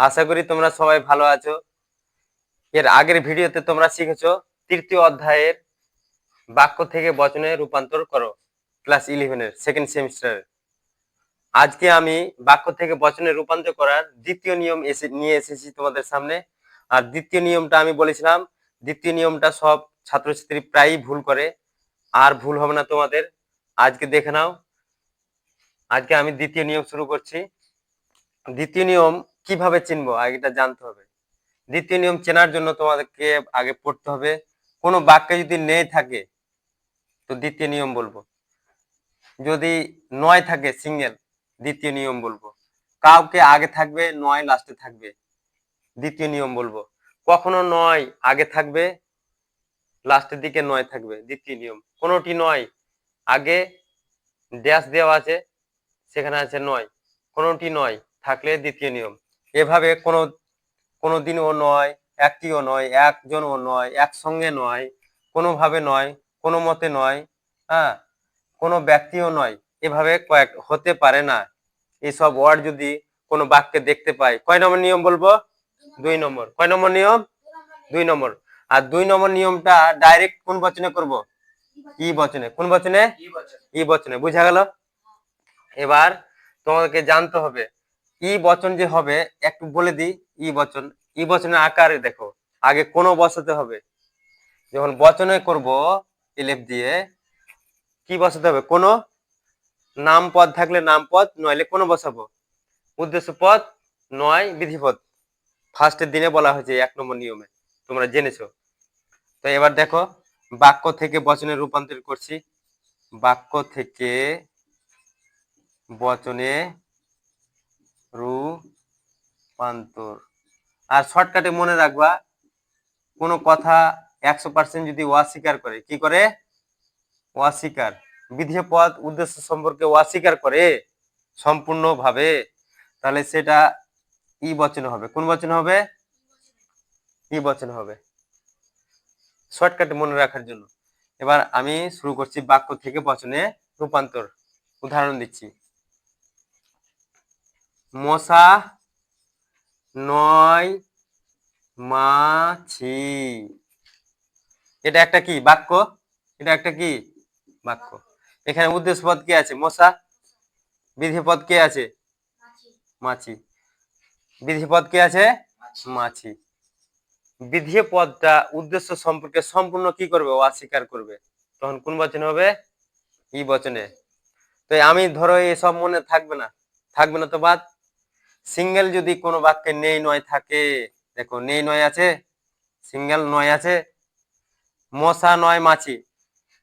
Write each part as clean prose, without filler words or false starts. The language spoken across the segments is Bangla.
আশা করি তোমরা সবাই ভালো আছো। এর আগের ভিডিওতে তোমরা শিখেছো তৃতীয় অধ্যায়ের বাক্য থেকে বচনে রূপান্তর করো, ক্লাস 11 এর সেকেন্ড সেমিস্টারের। আজকে আমি বাক্য থেকে বচনে রূপান্তর করার দ্বিতীয় নিয়ম নিয়ে এসেছি তোমাদের সামনে। আর দ্বিতীয় নিয়মটা আমি বলেছিলাম, দ্বিতীয় নিয়মটা সব ছাত্রছাত্রী প্রায়ই ভুল করে, আর ভুল হবে না তোমাদের। আজকে দেখে নাও। আজকে আমি দ্বিতীয় নিয়ম শুরু করছি। দ্বিতীয় নিয়ম কিভাবে চিনবো আগে এটা জানতে হবে। দ্বিতীয় নিয়ম চেনার জন্য তোমাদেরকে আগে পড়তে হবে, কোনো বাক্যে যদি নেই থাকে তো দ্বিতীয় নিয়ম বলবো, যদি নয় থাকে সিঙ্গেল দ্বিতীয় নিয়ম বলবো, কাউকে আগে থাকবে নয় লাস্টে থাকবে দ্বিতীয় নিয়ম বলবো, কখনো নয় আগে থাকবে লাস্টের দিকে নয় থাকবে দ্বিতীয় নিয়ম, কোনোটি নয় আগে ড্যাশ দেওয়া আছে সেখানে আছে নয়, কোনোটি নয় থাকলে দ্বিতীয় নিয়ম। এভাবে কোনো দিনও নয়, একটিও নয়, একজনও নয়, একসঙ্গে নয়, কোনোভাবে নয়, কোনো মতে নয়, হ্যাঁ, কোনো ব্যক্তিও নয়, এভাবে কয়েক হতে পারে না। এইসব ওয়ার্ড যদি কোনো বাক্যে দেখতে পাই, কয় নম্বর নিয়ম বলবো? 2 নম্বর। কয় নম্বর নিয়ম? 2 নম্বর। আর 2 নম্বর নিয়মটা ডাইরেক্ট কোন বচনে করব? ই বচনে। কোন বচনে? ই বচনে। বুঝা গেল? এবার তোমাদেরকে জানতে হবে ই বচন যে হবে, একটু বলে দিই। ই বচন, ই বচনের আকারে দেখো, আগে কোনো বসাতে হবে। যখন বচনে করব এলেফ দিয়ে, কি বসাতে হবে? কোনো। নাম পদ থাকলে নাম পদ, নইলে কোনো বসাবো। উদ্দেশ্য পদ নয় বিধিপদ ফার্স্টের দিনে বলা হয়েছে 1 নম্বর নিয়মে, তোমরা জেনেছো। তো এবার দেখো, বাক্য থেকে বচনে রূপান্তর করছি। বাক্য থেকে বচনে রূপান্তর। আর শর্টকাটে মনে রাখবা, কোনো কথা 100% যদি অস্বীকার করে, কি করে? অস্বীকার, বিধেয় পদ উদ্দেশ্য সম্পর্কে অস্বীকার করে সম্পূর্ণভাবে, তাহলে সেটা ই বচন হবে। কোন বচন হবে? ই বচন হবে, শর্টকাটে মনে রাখার জন্য। এবার আমি শুরু করছি বাক্য থেকে বচনে রূপান্তর। উদাহরণ দিচ্ছি, মশা নয় মাছি। এটা একটা কি বাক্য? এটা একটা কি বাক্য? এখানে উদ্দেশ্য পদ কে আছে? মশা। বিধেয় পদ কে আছে? মাছি। বিধেয় পদ কে আছে? মাছি। বিধেয় পদটা উদ্দেশ্য সম্পর্কে সম্পূর্ণ কি করবে? অস্বীকার করবে, তখন কোন বচনে হবে? ই বচনে। তো আমি ধরো এসব মনে থাকবে না, থাকবে না তো বাদ। সিঙ্গেল যদি কোনো বাক্যে নেই নয় থাকে, দেখো নেই নয় আছে, সিঙ্গেল নয় আছে। মশা নয় মাছি,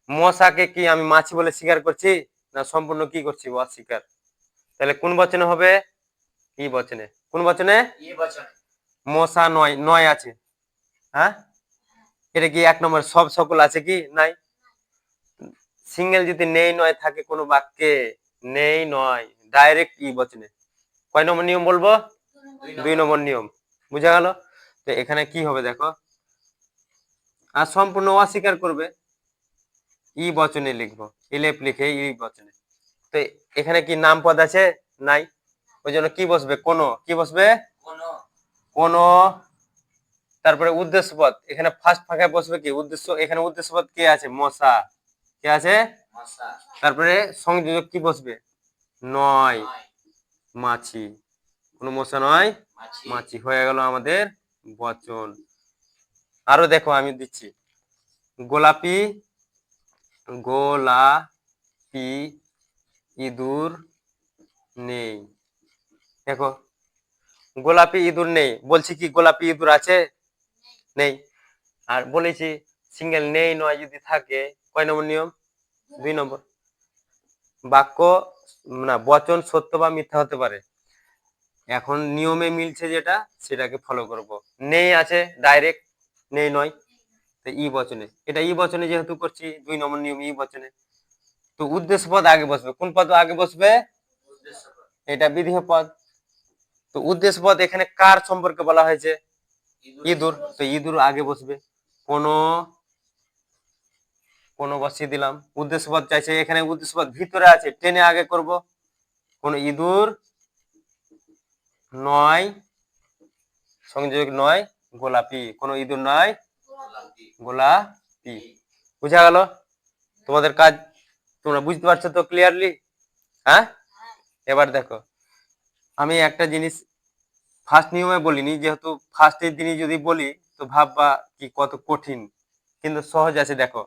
মশাকে কি আমি মাছি বলে স্বীকার করছি? না, সম্পূর্ণ কি করছি? অস্বীকার। তাহলে কোন বচনে হবে? ই বচনে। কোন বচনে? মশা নয়, নয় আছে, হ্যাঁ, এটা কি 1 নম্বর সব সকল আছে কি? নাই। সিঙ্গেল যদি নেই নয় থাকে কোনো বাক্যে, নেই নয় ডাইরেক্ট ই বচনে। কয় নম্বর নিয়ম বলবো? 2 নম্বর নিয়ম। বুঝা গেল? তো এখানে কি হবে দেখো, আর সম্পূর্ণ অস্বীকার করবে, ই বচনে লিখবো, এলেপ লিখে ই বচনে। তো এখানে কি নাম পদ আছে? নাই, ওই জন্য কি বসবে? কোনো। কি বসবে? কোনো। তারপরে উদ্দেশ্য পদ, এখানে ফার্স্ট ফাঁকায় বসবে কি? উদ্দেশ্য। এখানে উদ্দেশ্য পদ কে আছে? মশা। কে আছে? তারপরে সংযোজক কি বসবে? নয় মাছি। কোনো মশা নয় মাছি, হয়ে গেল আমাদের বচন। আরো দেখো আমি দিচ্ছি, গোলাপি, গোলাপি ইঁদুর নেই। দেখো, গোলাপি ইঁদুর নেই, বলছি কি গোলাপি ইঁদুর আছে? নেই। আর বলেছি সিঙ্গেল নেই নয় যদি থাকে, কয় নম্বর নিয়ম? 2 নম্বর। বাক্য না বচন সত্য বা মিথ্যা হতে পারে, এখন নিয়মে মিলছে যেটা সেটাকে ফলো করব। নেই আছে ডাইরেক্ট, নেই নয়, তো ই বচনে। এটা ই বচনে যেহেতু করছি, 2 নম্বর নিয়ম ই বচনে। তো উদ্দেশ্য পদ আগে বসবে। কোন পদ আগে বসবে? এটা বিধেয় পদ। তো উদ্দেশ্য পদ এখানে কার সম্পর্কে বলা হয়েছে? ইঁদুর, তো ইঁদুর আগে বসবে। কোনো, কোনো বসিয়ে দিলাম। উদ্দেশ্য পদ চাইছে, এখানে উদ্দেশ্য পদ ভিতরে আছে, টেনে আগে করব। কোন ইঁদুর নয় সংযোজক নয় গোলাপি, কোনো ইঁদুর নয় গোলাপি। বুঝা গেল? তোমাদের কাজ তোমরা বুঝতে পারছো তো ক্লিয়ারলি? হ্যাঁ, এবার দেখো আমি একটা জিনিস ফার্স্ট নিয়মে বলিনি, যেহেতু ফার্স্টের দিনই যদি বলি তো ভাববা কি কত কঠিন, কিন্তু সহজ আছে। দেখো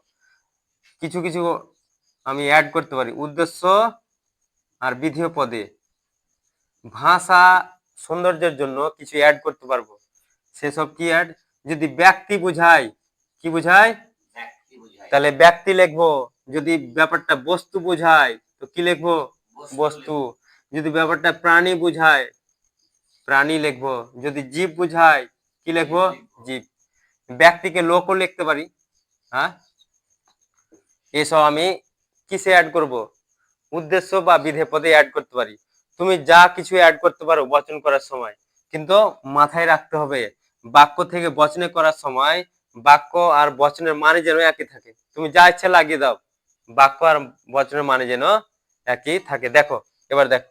কিছু কিছু আমি অ্যাড করতে পারি উদ্দেশ্য আর বিধেয় পদে, ভাষা সৌন্দর্যের জন্য কিছু অ্যাড করতে পারবো। সেসব কি অ্যাড? যদি ব্যক্তি বোঝায়, কি বোঝায়? তাহলে ব্যক্তি লিখবো। যদি ব্যাপারটা বস্তু বোঝায় তো কি লিখবো? বস্তু। যদি ব্যাপারটা প্রাণী বোঝায় প্রাণী লিখবো। যদি জীব বোঝায় কি লিখবো? জীব। ব্যক্তিকে লোকও লিখতে পারি। হ্যাঁ, এসব আমি কিসে অ্যাড করব? উদ্দেশ্য বা বিধেয় পদে অ্যাড করতে পারি। তুমি যা কিছু অ্যাড করতে পারো বচন করার সময়, কিন্তু মাথায় রাখতে হবে বাক্য থেকে বচনে করার সময় বাক্য আর বচনের মানে যেন একই থাকে। তুমি যা ইচ্ছা লাগিয়ে দাও, বাক্য আর বচনের মানে যেন একই থাকে। দেখো এবার দেখো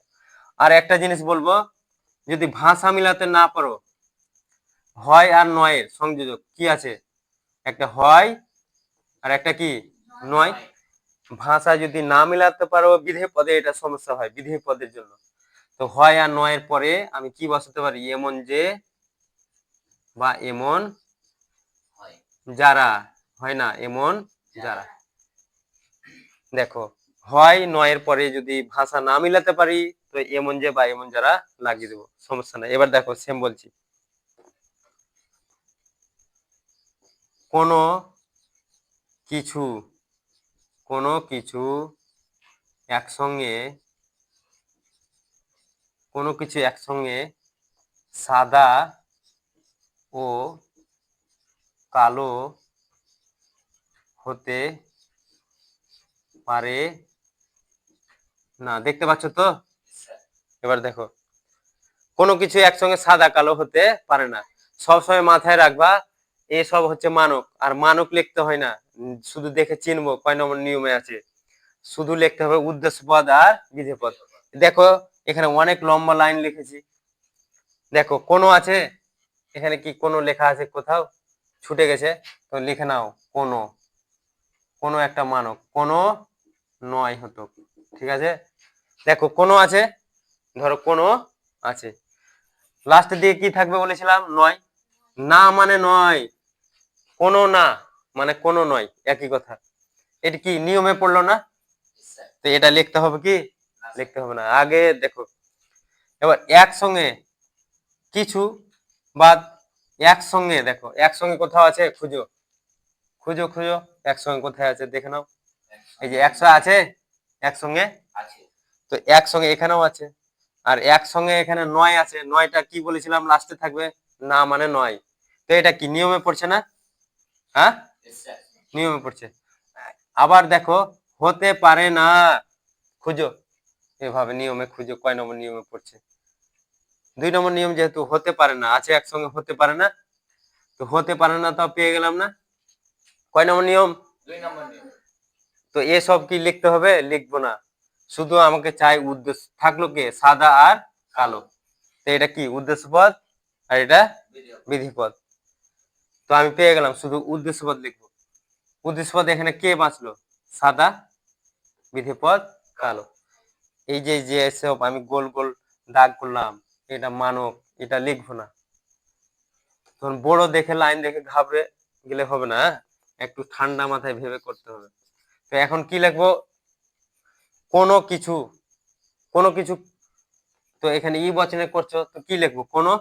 আর একটা জিনিস বলবো, যদি ভাষা মিলাতে না পারো, হয় আর নয়ের সংযোজক কি আছে? একটা হয় আর একটা কি নয়। ভাষা যদি না মিলাতে পারো বিধেয় পদে, এটা সমস্যা হয় বিধেয় পদের জন্য। তো হয় আর নয়ের পরে আমি কি বসাতে পারি? এমন যে বা এমন যারা, হয় না এমন যারা। দেখো হয় নয়ের পরে যদি ভাষা না মিলাতে পারি তো এমন যে বা এমন যারা লাগিয়ে দেবো, সমস্যা নাই। এবার দেখো সেম বলছি, কোনো কিছু কোনো কিছু একসঙ্গে, কোনো কিছু একসঙ্গে সাদা ও কালো হতে পারে না। দেখতে পাচ্ছ তো? এবার দেখো কোনো কিছু একসঙ্গে সাদা কালো হতে পারে না। সবসময় মাথায় রাখবা এসব হচ্ছে মানক, আর মানক লিখতে হয় না শুধু দেখে চিনবো কয় নম্বর নিয়মে আছে। শুধু লিখতে হবে উদ্দেশ্য পদ আর বিধেয় পদ। দেখো এখানে অনেক লম্বা লাইন লিখেছি। দেখো কোনো আছে, এখানে কি কোনো লেখা আছে? কোথাও ছুটে গেছে তো লিখে নাও কোনো। কোনো একটা মানক, কোনো নয় হতো, ঠিক আছে? দেখো কোনো আছে, ধরো কোনো আছে, লাস্টের দিকে কি থাকবে বলেছিলাম? নয়। না মানে নয়, কোনো না মানে কোনো নয়, একই কথা। এটা কি নিয়মে পড়লো না? তো এটা লিখতে হবে কি? লিখতে হবে না। আগে দেখো এবার একসঙ্গে কিছু বাদ, একসঙ্গে দেখো একসঙ্গে কোথাও আছে? খুঁজো খুঁজো খুঁজো, একসঙ্গে কোথায় আছে দেখে নাও। এই যে একশো আছে একসঙ্গে, তো একসঙ্গে এখানেও আছে। আর একসঙ্গে এখানে নয় আছে, নয়টা কি বলেছিলাম লাস্টে থাকবে? না মানে নয়। তো এটা কি নিয়মে পড়ছে না? হ্যাঁ, নিয়মে পড়ছে। আবার দেখো হতে পারে না, খুঁজো এভাবে নিয়মে খুঁজো কয় নম্বর নিয়মে পড়ছে? 2 নম্বর নিয়ম, যেহেতু হতে পারে না আছে একসঙ্গে হতে পারে না, তো হতে পারে না তো পেয়ে গেলাম না। কয় নম্বর নিয়ম? তো এসব কি লিখতে হবে? লিখবো না, শুধু আমাকে চাই উদ্দেশ্য থাকলো কে? সাদা আর কালো। তো এটা কি উদ্দেশ্য পদ আর এটা বিধি পদ। তো আমি পেয়ে গেলাম, শুধু উদ্দেশ্য পদ লিখবো। উদ্দেশ্য পদ এখানে কে বাঁচলো? সাদা, বিধি পদ কালো। এই যে যে সব আমি গোল গোল দাগ করলাম এটা মানক, এটা লিখবো না। তখন বড় দেখে লাইন দেখে ঘাবড়ে গেলে হবে না, একটু ঠান্ডা মাথায় ভেবে করতে হবে। তো এখন কি লিখবো? কোনো কিছু, কোনো কিছু। তো এখানে ই বচনে করছো তো কি লিখবো? কোনো।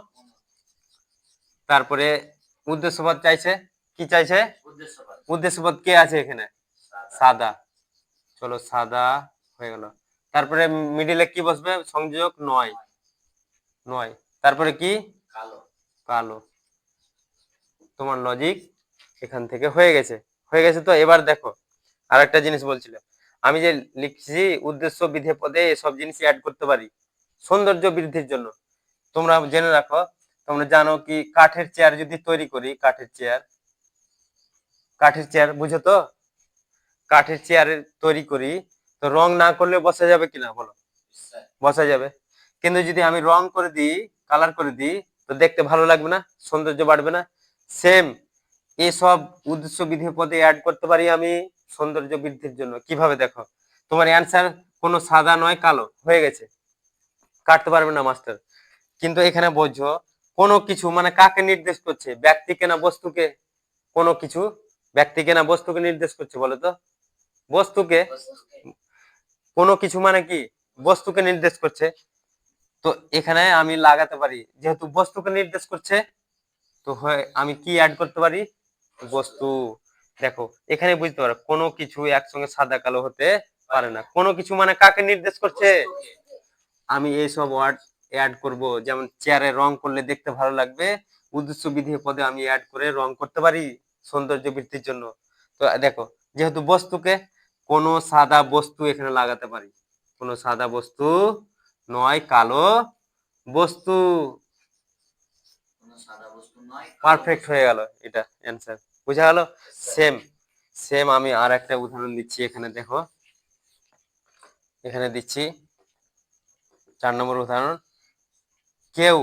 তারপরে উদ্দেশ্যপদ চাইছে, কি চাইছে? উদ্দেশ্যপদ কে আছে এখানে? সাদা। চলো সাদা হয়ে গেল। তারপরে মিডিলে কি বসবে? সংযোজক নয়, নয়। তারপরে কি? কালো, কালো। তোমার লজিক এখান থেকে হয়ে গেছে, হয়ে গেছে। তো এবার দেখো আর একটা জিনিস বলছিলাম, আমি যে লিখছি উদ্দেশ্য বিধেয় পদে সব জিনিস অ্যাড করতে পারি সৌন্দর্য বৃদ্ধির জন্য। তোমরা জেনে রাখো, তোমরা জানো কি কাঠের চেয়ার যদি তৈরি করি, কাঠের চেয়ার, কাঠের চেয়ার বুঝো তো? কাঠের চেয়ার তৈরি করি তো রং না করলে বসা যাবে কিনা বলো? বসা যাবে। কিন্তু যদি আমি রং করে দিই, কালার করে দিই, তো দেখতে ভালো লাগবে না, সৌন্দর্য বাড়বে না। সেম এসব উদ্দেশ্য বিধেয় পদে অ্যাড করতে পারি আমি সৌন্দর্য বৃদ্ধির জন্য। কিভাবে দেখো, তোমার অ্যান্সার কোনো সাদা নয় কালো হয়ে গেছে, কাটতে পারবে না মাস্টার। কিন্তু এখানে বোঝো কোনো কিছু মানে কাকে নির্দেশ করছে, ব্যক্তিকে না বস্তুকে? কোনো কিছু ব্যক্তিকে না বস্তুকে নির্দেশ করছে বলো তো? বস্তুকে। কোনো কিছু মানে কি বস্তুকে নির্দেশ করছে। তো এখানে আমি লাগাতে পারি, যেহেতু বস্তুকে নির্দেশ করছে তো হয় আমি কি অ্যাড করতে পারি, বস্তু। দেখো এখানে বুঝতে পারো কোনো কিছু একসঙ্গে সাদা কালো হতে পারে না। কোনো কিছু মানে কাকে নির্দেশ করছে? আমি এইসব ওয়ার্ড অ্যাড করব, যেমন চেয়ারে রং করলে দেখতে ভালো লাগবে, উদ্দেশ্য বিধেয় পদে আমি অ্যাড করে রং করতে পারি সৌন্দর্য বৃদ্ধির জন্য। তো দেখো যেহেতু বস্তুকে, কোনো সাদা বস্তু এখানে লাগাতে পারি, কোনো সাদা বস্তু নয় কালো বস্তু। পারফেক্ট হয়ে গেল, এটা অ্যান্সার বুঝা গেল। সেম সেম আমি আর একটা উদাহরণ দিচ্ছি, এখানে দেখো, এখানে দিচ্ছি 4 নম্বর উদাহরণ। কেউ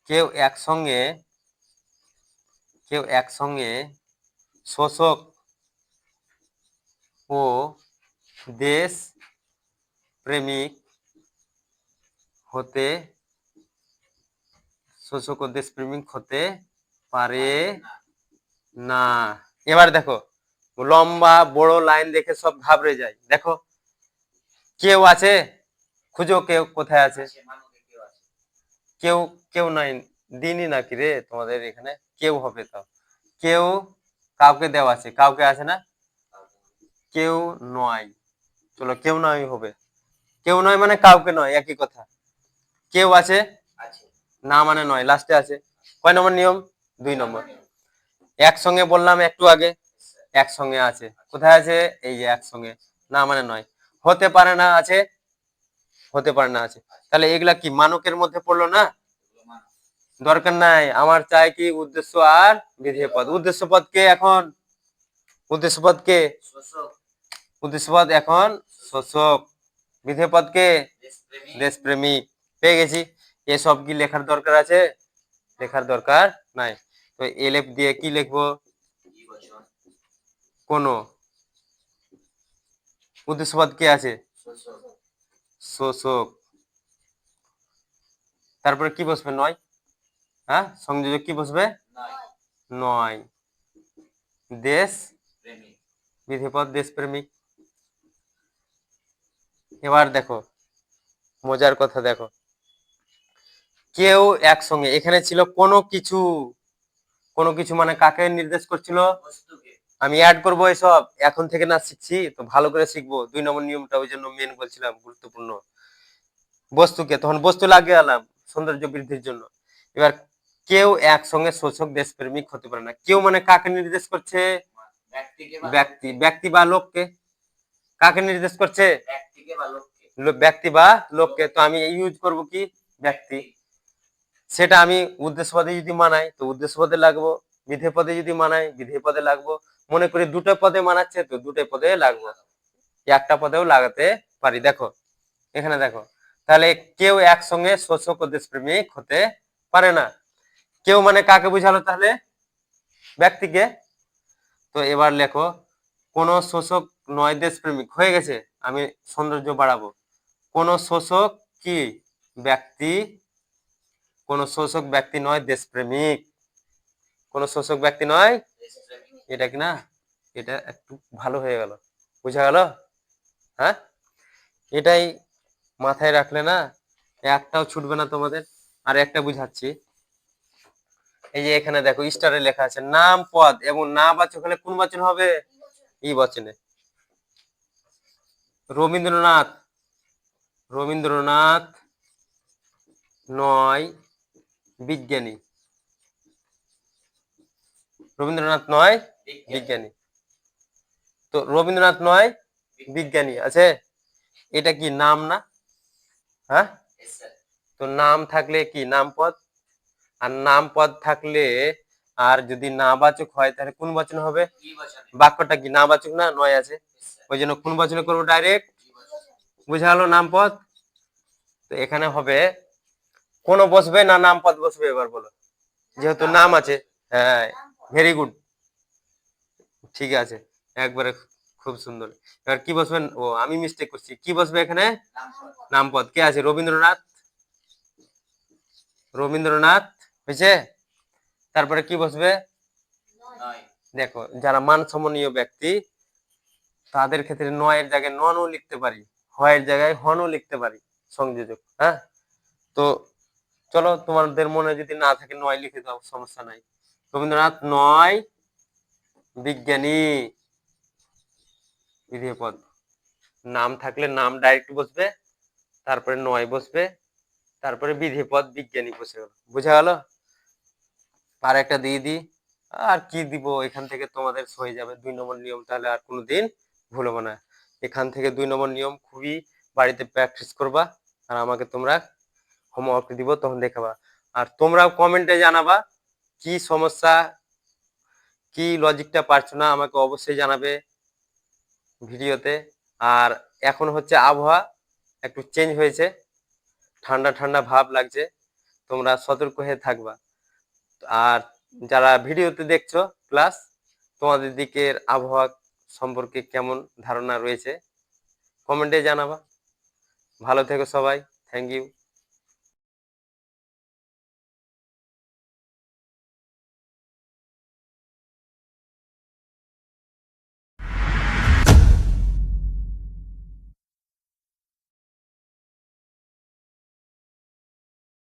কেউ একসঙ্গে শোষক ও দেশ প্রেমিক হতে পারে না। এবার দেখো লম্বা বড় লাইন দেখে সব ঘাবড়ে যায়। দেখো কেউ আছে, খুঁজো কেউ কোথায় আছে। কেউ কেউ নাই, দিনই নাকি রে তোমাদের এখানে? কেউ হবে তাও, কেউ কাউকে দেওয়া আছে, কাউকে আছে না? কেউ নয়, চলো কেউ নয় হবে। কেউ নয় মানে কাউকে নয়, একই কথা। কেউ আছে না মানে নয়, লাস্টে আছে। কয় নম্বর নিয়ম? 2 নম্বর। একসঙ্গে বললাম একটু আগে, একসঙ্গে আছে, কোথায় আছে? এই যে একসঙ্গে, না মানে নয়। হতে পারে না আছে, হতে পারে না আছে। তাহলে এগুলা কি মানকের মধ্যে পড়লো না? দরকার নাই, আমার চাই কি উদ্দেশ্য আর বিধেয় পদ। উদ্দেশ্য পদ কে এখন? উদ্দেশ্য পদ কে? উদ্দেশ্য পদ এখন শোষক, বিধেয় পদ কে? দেশপ্রেমিক। পেয়ে গেছি। এসব কি লেখার দরকার আছে? লেখার দরকার নাই। তো এলএফ দিয়ে কি লিখবো? কোন উদ্দেশ্য পদ কে আছে? শোষক। তারপরে কি বসবে? নয়। হ্যাঁ, সংযোজক কি বসবে? নয়। দেশ বিধেয় পদ দেশপ্রেমিক। এবার দেখো মজার কথা, দেখো কেউ একসঙ্গে, এখানে ছিল কোনো কিছু, কোনো কিছু মানে কাকে নির্দেশ করছিল? আমি অ্যাড করবো এসব এখন থেকে না শিখছি তো ভালো করে শিখবো। 2 নম্বর নিয়মটা ওই জন্য মেন বলছিলাম, গুরুত্বপূর্ণ। বস্তুকে তখন বস্তু লাগিয়ে আলাম সৌন্দর্য বৃদ্ধির জন্য। এবার কেউ একসঙ্গে শোষক দেশপ্রেমিক হতে পারে না। কেউ মানে কাকে নির্দেশ করছে? ব্যক্তি, ব্যক্তি বা লোককে। কাকে নির্দেশ করছে? ব্যক্তি বা লোককে। তো আমি ইউজ করব কি? ব্যক্তি। সেটা আমি উদ্দেশ্য পদে যদি মানাই তো উদ্দেশ্য পদে লাগবো, বিধেয় পদে যদি মানাই বিধেয় পদে লাগবো। মনে করি দুটো পদে মানাচ্ছে তো দুটো পদে লাগবো, একটা পদেও লাগাতে পারি। দেখো এখানে দেখো, তাহলে কেউ একসঙ্গে শোষক ও দেশপ্রেমিক হতে পারে না। কেউ মানে কাকে বুঝালো তাহলে? ব্যক্তিকে। তো এবার লেখো কোন শোষক নয় দেশপ্রেমিক, হয়ে গেছে। আমি সৌন্দর্য বাড়াবো। কোন শোষক কি? ব্যক্তি। কোন শোষক ব্যক্তি নয় দেশপ্রেমিক। কোন শোষক ব্যক্তি নয়, এটা কি না? এটা একটু ভালো হয়ে গেল, বুঝা গেল? হ্যাঁ, এটাই মাথায় রাখলে না একটাও ছুটবে না তোমাদের। আর একটা বুঝাচ্ছি, এই যে এখানে দেখো স্টারে লেখা আছে নাম পদ এবং না বাচক হলে কোন বচন হবে? ই বচনে। রবীন্দ্রনাথ, রবীন্দ্রনাথ নয় বিজ্ঞানী, রবীন্দ্রনাথ নয় বিজ্ঞানী। তো রবীন্দ্রনাথ নয় বিজ্ঞানী আছে, এটা কি নাম না? হ্যাঁ, তো নাম থাকলে কি নাম পদ, আর নাম পদ থাকলে আর যদি নাবাচক হয় তাহলে কোন বচন হবে? বাক্যটা কি নাবাচক না? নয় আছে, ওই জন্য কোন বচনে করবো? ডাইরেক্ট। বুঝা গেল নাম পদ। তো এখানে হবে কোনো বসবে না নাম পদ বসবে এবার বলো, যেহেতু নাম আছে। হ্যাঁ, ভেরি গুড, ঠিক আছে, একবারে খুব সুন্দর। এবার কি বসবেন, ও আমি মিস্টেক করছি, কি বসবে এখানে? নাম পদ। কে আছে? রবীন্দ্রনাথ, রবীন্দ্রনাথ হয়েছে। তারপরে কি বসবে? দেখো, যারা মানসম্মানীয় ব্যক্তি তাদের ক্ষেত্রে নয়ের জায়গায় ননও লিখতে পারি, হয়ের জায়গায় হনও লিখতে পারি, সংযোজক। হ্যাঁ, তো চলো, তোমাদের মনে যদি না থাকে নয় লিখে দাও, সমস্যা নাই। রবীন্দ্রনাথ নয় বিজ্ঞানী, বিধেয় পদ। নাম থাকলে নাম ডাইরেক্ট বসবে, তারপরে নয় বসবে, তারপরে বিধেয় পদ বিজ্ঞানী বসে গেল। বুঝা গেল? আর একটা দিয়ে দিই। আর কি দিব, এখান থেকে তোমাদের হয়ে যাবে 2 নম্বর নিয়ম, তাহলে আর কোনোদিন ভুলবো না। এখান থেকে 2 নম্বর নিয়ম খুবই বাড়িতে প্র্যাকটিস করবা, আর আমাকে তোমরা হোমওয়ার্ক দিব, তখন দেখাবা। আর তোমরাও কমেন্টে জানাবা কি সমস্যা, কি লজিকটা পারছো না, আমাকে অবশ্যই জানাবে ভিডিওতে। আর এখন হচ্ছে আবহাওয়া একটু চেঞ্জ হয়েছে, ঠান্ডা ঠান্ডা ভাব লাগছে, তোমরা সতর্ক হয়ে থাকবা। আর যারা ভিডিওতে দেখছো ক্লাস, তোমাদের দিকের আবহাওয়া সম্পর্কে কেমন ধারণা রয়েছে কমেন্টে জানাবা। ভালো থেকো সবাই, থ্যাংক ইউ।